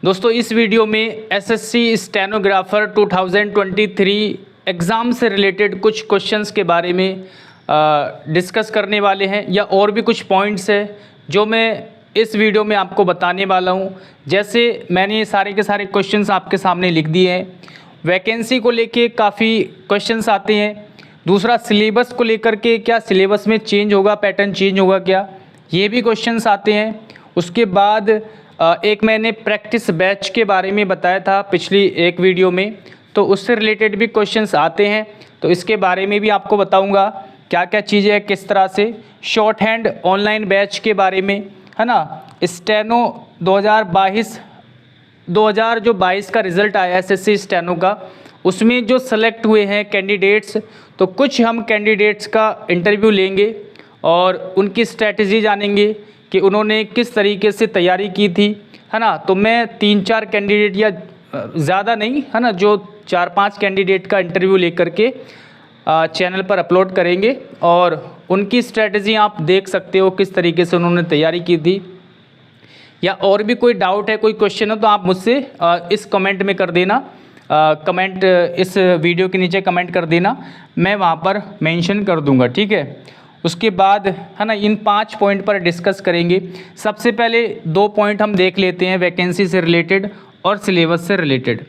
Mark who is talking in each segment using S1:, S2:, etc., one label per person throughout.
S1: दोस्तों इस वीडियो में एसएससी स्टेनोग्राफर 2023 एग्ज़ाम से रिलेटेड कुछ क्वेश्चंस के बारे में डिस्कस करने वाले हैं, या और भी कुछ पॉइंट्स है जो मैं इस वीडियो में आपको बताने वाला हूं। जैसे मैंने ये सारे के सारे क्वेश्चंस आपके सामने लिख दिए हैं। वैकेंसी को लेके काफ़ी क्वेश्चंस आते हैं। दूसरा, सिलेबस को लेकर के क्या सिलेबस में चेंज होगा, पैटर्न चेंज होगा क्या, ये भी क्वेश्चंस आते हैं। उसके बाद एक मैंने प्रैक्टिस बैच के बारे में बताया था पिछली एक वीडियो में, तो उससे रिलेटेड भी क्वेश्चंस आते हैं, तो इसके बारे में भी आपको बताऊंगा क्या क्या चीज़ें हैं, किस तरह से। शॉर्ट हैंड ऑनलाइन बैच के बारे में, है ना। स्टेनो 2022 का रिज़ल्ट आया एसएससी स्टेनो का, उसमें जो सेलेक्ट हुए हैं कैंडिडेट्स, तो कुछ हम कैंडिडेट्स का इंटरव्यू लेंगे और उनकी स्ट्रैटेजी जानेंगे कि उन्होंने किस तरीके से तैयारी की थी, है ना। तो मैं 3-4 कैंडिडेट या ज़्यादा नहीं, है ना, जो 4-5 कैंडिडेट का इंटरव्यू लेकर के चैनल पर अपलोड करेंगे और उनकी स्ट्रैटेजी आप देख सकते हो किस तरीके से उन्होंने तैयारी की थी। या और भी कोई डाउट है, कोई क्वेश्चन है, तो आप मुझसे इस कमेंट में कर देना, कमेंट इस वीडियो के नीचे कमेंट कर देना, मैं वहाँ पर मेंशन कर दूँगा, ठीक है। उसके बाद, है ना, इन 5 पॉइंट पर डिस्कस करेंगे। सबसे पहले 2 पॉइंट हम देख लेते हैं, वैकेंसी से रिलेटेड और सिलेबस से रिलेटेड।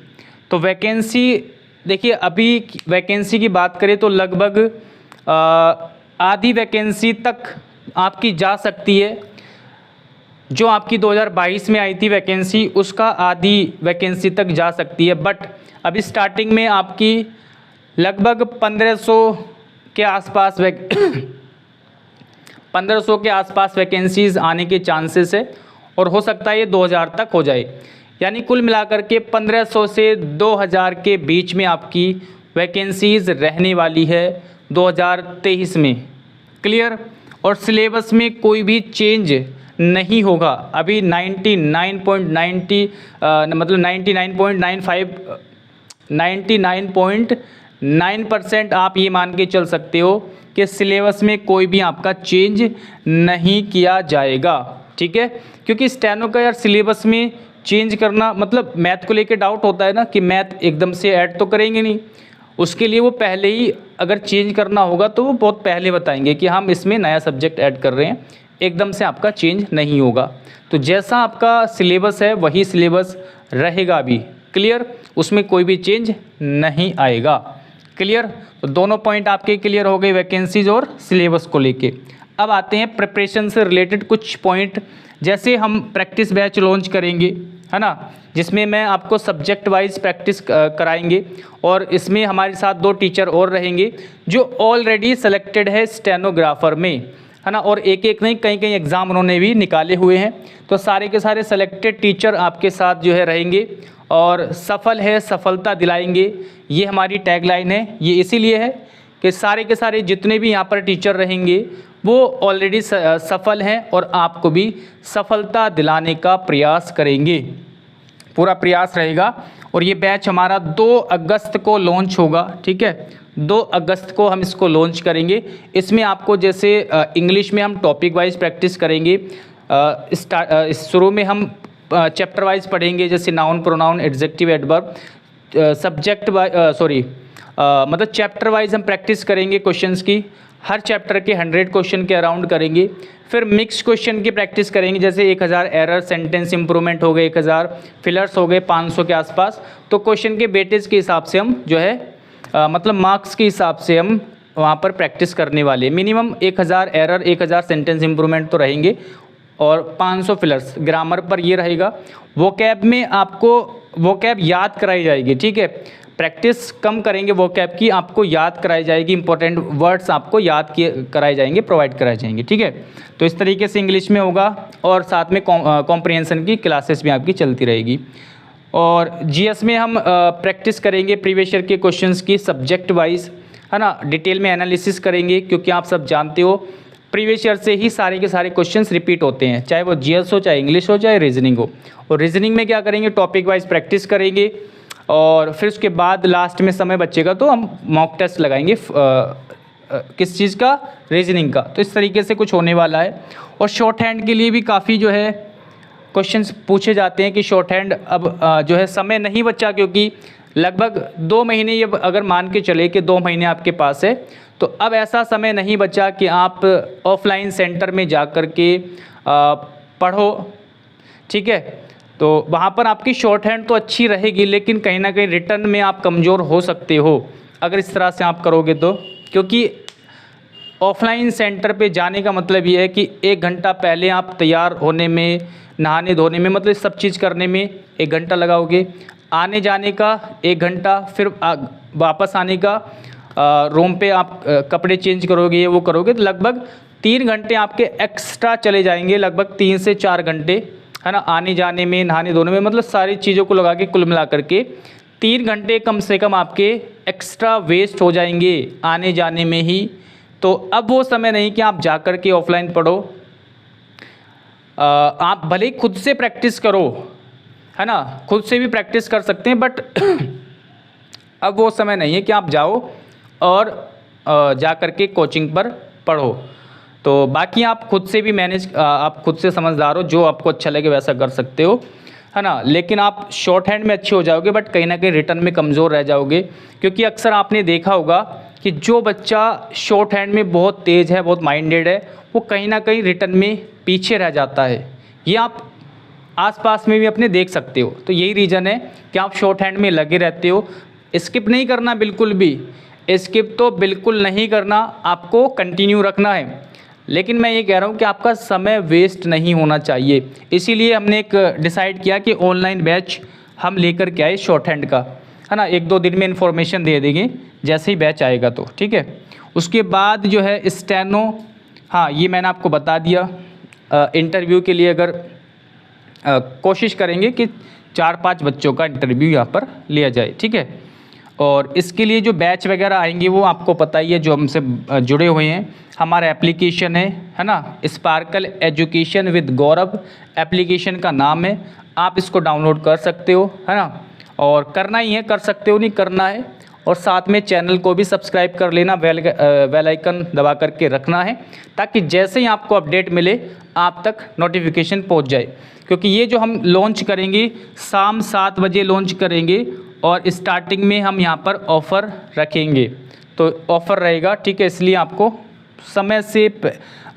S1: तो वैकेंसी देखिए, अभी वैकेंसी की बात करें तो लगभग आधी वैकेंसी तक आपकी जा सकती है। जो आपकी 2022 में आई थी वैकेंसी, उसका आधी वैकेंसी तक जा सकती है, बट अभी स्टार्टिंग में आपकी लगभग 1500 के आसपास 1500 के आसपास वैकेंसीज़ आने के चांसेस है, और हो सकता है ये 2000 तक हो जाए। यानी कुल मिलाकर के 1500 से 2000 के बीच में आपकी वैकेंसीज़ रहने वाली है 2023 में। क्लियर। और सिलेबस में कोई भी चेंज नहीं होगा। अभी 99.9% आप ये मान के चल सकते हो कि सिलेबस में कोई भी आपका चेंज नहीं किया जाएगा, ठीक है। क्योंकि स्टेनो का यार सिलेबस में चेंज करना, मतलब मैथ को लेके डाउट होता है ना कि मैथ एकदम से ऐड तो करेंगे नहीं, उसके लिए वो पहले ही अगर चेंज करना होगा तो वो बहुत पहले बताएंगे कि हम इसमें नया सब्जेक्ट ऐड कर रहे हैं, एकदम से आपका चेंज नहीं होगा। तो जैसा आपका सिलेबस है वही सिलेबस रहेगा अभी। क्लियर। उसमें कोई भी चेंज नहीं आएगा। क्लियर। तो दोनों पॉइंट आपके क्लियर हो गए, वैकेंसीज और सिलेबस को लेके। अब आते हैं प्रिपरेशन से रिलेटेड कुछ पॉइंट। जैसे हम प्रैक्टिस बैच लॉन्च करेंगे, है ना, जिसमें मैं आपको सब्जेक्ट वाइज प्रैक्टिस कराएंगे, और इसमें हमारे साथ 2 टीचर और रहेंगे जो ऑलरेडी सेलेक्टेड है स्टेनोग्राफर में, है ना, और एक नहीं, कई एग्ज़ाम उन्होंने भी निकाले हुए हैं। तो सारे के सारे सेलेक्टेड टीचर आपके साथ जो है रहेंगे और सफल है सफलता दिलाएंगे, ये हमारी टैगलाइन है। ये इसीलिए है कि सारे के सारे जितने भी यहाँ पर टीचर रहेंगे वो ऑलरेडी सफल हैं और आपको भी सफलता दिलाने का प्रयास करेंगे, पूरा प्रयास रहेगा। और ये बैच हमारा 2 अगस्त को लॉन्च होगा, ठीक है। 2 अगस्त को हम इसको लॉन्च करेंगे। इसमें आपको जैसे इंग्लिश में हम टॉपिक वाइज प्रैक्टिस करेंगे। शुरू में हम चैप्टर वाइज पढ़ेंगे, जैसे नाउन, प्रोनाउन, एडजेक्टिव, एडवर्ब, मतलब चैप्टर वाइज हम प्रैक्टिस करेंगे क्वेश्चंस की। हर चैप्टर के 100 क्वेश्चन के अराउंड करेंगे। फिर मिक्स क्वेश्चन की प्रैक्टिस करेंगे, जैसे 1000 एरर, सेंटेंस इंप्रूवमेंट हो गए, 1000 फिलर्स हो गए, 500 के आसपास। तो क्वेश्चन के वेटेज के हिसाब से हम जो है मतलब मार्क्स के हिसाब से हम वहाँ पर प्रैक्टिस करने वाले। मिनिमम 1000 एरर, 1000 सेंटेंस इंप्रूवमेंट तो रहेंगे, और 500 फिलर्स। ग्रामर पर ये रहेगा। वोकैब में आपको वोकैब याद कराई जाएगी, ठीक है। प्रैक्टिस कम करेंगे वोकैब की, आपको याद कराई जाएगी, इंपॉर्टेंट वर्ड्स आपको याद कराए जाएंगे, प्रोवाइड कराए जाएंगे, ठीक है। तो इस तरीके से इंग्लिश में होगा, और साथ में कॉम्प्रिहेंशन की क्लासेस भी आपकी चलती रहेगी। और जीएस में हम प्रैक्टिस करेंगे प्रीवियस ईयर के क्वेश्चंस की सब्जेक्ट वाइज, है ना, डिटेल में एनालिसिस करेंगे, क्योंकि आप सब जानते हो प्रीवियस ईयर से ही सारे के सारे क्वेश्चंस रिपीट होते हैं, चाहे वो जीएस हो, चाहे इंग्लिश हो, चाहे रीजनिंग हो। और रीजनिंग में क्या करेंगे, टॉपिक वाइज प्रैक्टिस करेंगे, और फिर उसके बाद लास्ट में समय बचेगा तो हम मॉक टेस्ट लगाएंगे किस चीज़ का, रीजनिंग का। तो इस तरीके से कुछ होने वाला है। और शॉर्ट हैंड के लिए भी काफ़ी जो है क्वेश्चंस पूछे जाते हैं कि शॉर्ट हैंड अब जो है समय नहीं बचा, क्योंकि लगभग 2 महीने, ये अगर मान के चले कि 2 महीने आपके पास है, तो अब ऐसा समय नहीं बचा कि आप ऑफलाइन सेंटर में जा कर के पढ़ो, ठीक है। तो वहाँ पर आपकी शॉर्ट हैंड तो अच्छी रहेगी, लेकिन कहीं ना कहीं रिटर्न में आप कमज़ोर हो सकते हो अगर इस तरह से आप करोगे तो, क्योंकि ऑफलाइन सेंटर पे जाने का मतलब ये है कि 1 घंटा पहले आप तैयार होने में, नहाने धोने में, मतलब सब चीज़ करने में 1 घंटा लगाओगे, आने जाने का 1 घंटा, फिर वापस आने का, रूम पे आप कपड़े चेंज करोगे, ये वो करोगे, तो लगभग 3 घंटे आपके एक्स्ट्रा चले जाएंगे, लगभग 3 से 4 घंटे, है ना, आने जाने में, नहाने धोने में, मतलब सारी चीज़ों को लगा के कुल मिला करके 3 घंटे कम से कम आपके एक्स्ट्रा वेस्ट हो जाएंगे आने जाने में ही। तो अब वो समय नहीं कि आप जा कर के ऑफलाइन पढ़ो, आप भले ही खुद से प्रैक्टिस करो, है ना, खुद से भी प्रैक्टिस कर सकते हैं, बट अब वो समय नहीं है कि आप जाओ और जा कर के कोचिंग पर पढ़ो। तो बाकी आप खुद से भी मैनेज, आप खुद से समझदार हो, जो आपको अच्छा लगे वैसा कर सकते हो, है ना। लेकिन आप शॉर्ट हैंड में अच्छे हो जाओगे, बट कहीं ना कहीं रिटर्न में कमज़ोर रह जाओगे, क्योंकि अक्सर आपने देखा होगा कि जो बच्चा शॉर्ट हैंड में बहुत तेज़ है, बहुत माइंडेड है, वो कहीं ना कहीं रिटर्न में पीछे रह जाता है। ये आप आसपास में भी अपने देख सकते हो। तो यही रीज़न है कि आप शॉर्ट हैंड में लगे रहते हो। स्किप नहीं करना बिल्कुल भी, स्किप तो बिल्कुल नहीं करना, आपको कंटिन्यू रखना है। लेकिन मैं ये कह रहा हूँ कि आपका समय वेस्ट नहीं होना चाहिए, इसीलिए हमने एक डिसाइड किया कि ऑनलाइन बैच हम लेकर के आए शॉर्ट हैंड का, है ना। 1-2 दिन में इन्फॉर्मेशन दे देंगे जैसे ही बैच आएगा तो, ठीक है। उसके बाद जो है स्टेनो, हाँ ये मैंने आपको बता दिया। इंटरव्यू के लिए अगर कोशिश करेंगे कि 4-5 बच्चों का इंटरव्यू यहाँ पर लिया जाए, ठीक है। और इसके लिए जो बैच वगैरह आएंगे वो आपको पता ही है, जो हमसे जुड़े हुए हैं। हमारा एप्लीकेशन है ना, sparkle education with Gaurav application का नाम है, आप इसको डाउनलोड कर सकते हो, है ना। और करना ही है, कर सकते हो नहीं, करना है। और साथ में चैनल को भी सब्सक्राइब कर लेना, बेल आइकन दबा करके रखना है, ताकि जैसे ही आपको अपडेट मिले आप तक नोटिफिकेशन पहुंच जाए। क्योंकि ये जो हम लॉन्च करेंगे शाम 7 बजे लॉन्च करेंगे, और स्टार्टिंग में हम यहाँ पर ऑफ़र रखेंगे, तो ऑफ़र रहेगा, ठीक है। इसलिए आपको समय से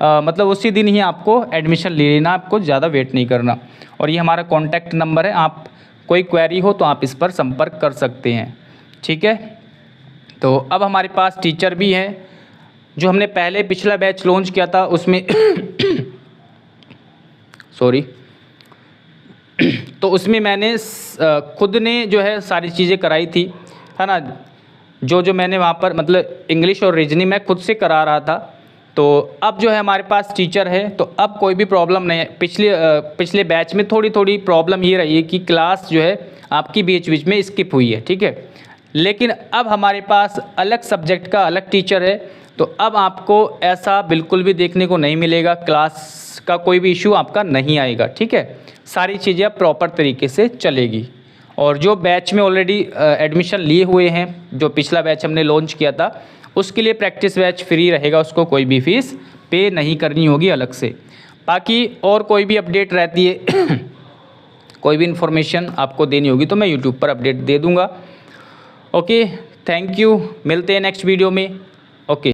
S1: मतलब उसी दिन ही आपको एडमिशन ले लेना, आपको ज़्यादा वेट नहीं करना। और ये हमारा कॉन्टैक्ट नंबर है, आप कोई क्वेरी हो तो आप इस पर संपर्क कर सकते हैं, ठीक है। तो अब हमारे पास टीचर भी हैं, जो हमने पहले पिछला बैच लॉन्च किया था उसमें सॉरी तो उसमें मैंने खुद ने जो है सारी चीज़ें कराई थी, है ना। जो मैंने वहाँ पर मतलब इंग्लिश और रीजनिंग मैं खुद से करा रहा था। तो अब जो है हमारे पास टीचर है, तो अब कोई भी प्रॉब्लम नहीं है। पिछले बैच में थोड़ी प्रॉब्लम ये रही है कि क्लास जो है आपकी बीच में स्किप हुई है, ठीक है। लेकिन अब हमारे पास अलग सब्जेक्ट का अलग टीचर है, तो अब आपको ऐसा बिल्कुल भी देखने को नहीं मिलेगा, क्लास का कोई भी इशू आपका नहीं आएगा, ठीक है। सारी चीज़ें अब प्रॉपर तरीके से चलेगी। और जो बैच में ऑलरेडी एडमिशन लिए हुए हैं, जो पिछला बैच हमने लॉन्च किया था, उसके लिए प्रैक्टिस बैच फ्री रहेगा, उसको कोई भी फीस पे नहीं करनी होगी अलग से। बाकी और कोई भी अपडेट रहती है कोई भी इन्फॉर्मेशन आपको देनी होगी तो मैं यूट्यूब पर अपडेट दे दूँगा। ओके, थैंक यू, मिलते हैं नेक्स्ट वीडियो में। ओके।